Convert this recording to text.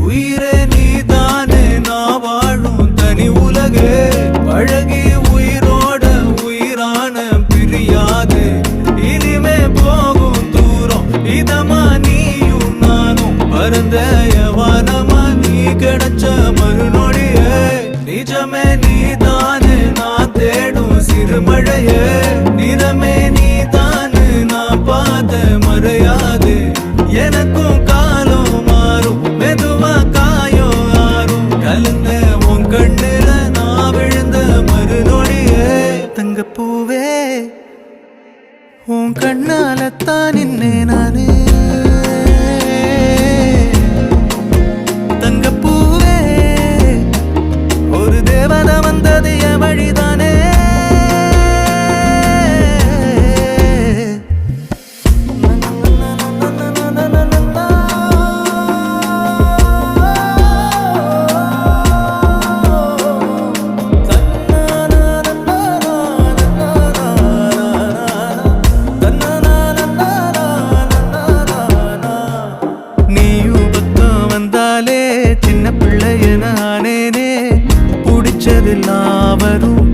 உயிரே நீதானே நான் வாழும் தனி உலகே பழகி உயிரோட உயிரான பிரியாது இனிமே போகும் தூரம் இதமா நீயும் நானும் பரந்த யவானமா நீ கிடைச்ச மறுநொடியே நிஜமே நீதானே நான் தேடும் சிறுமழையே நிறமே நீதானே நான் பார்த்த மறையாது எனக்கும் காலம் மாறும் மெதுவா காயம் ஆறும் கலந்த உன் கண்ணுல நான் விழுந்த மறுநொடியே தங்கப்பூவே உன் கண்ணாலத்தான் நின்னே நானே தங்கப்பூவே ஒரு தேவதை வந்தது என் வழிதானே சின்ன பிள்ளைய நானேனே பிடிச்சதெல்லாம் வரும்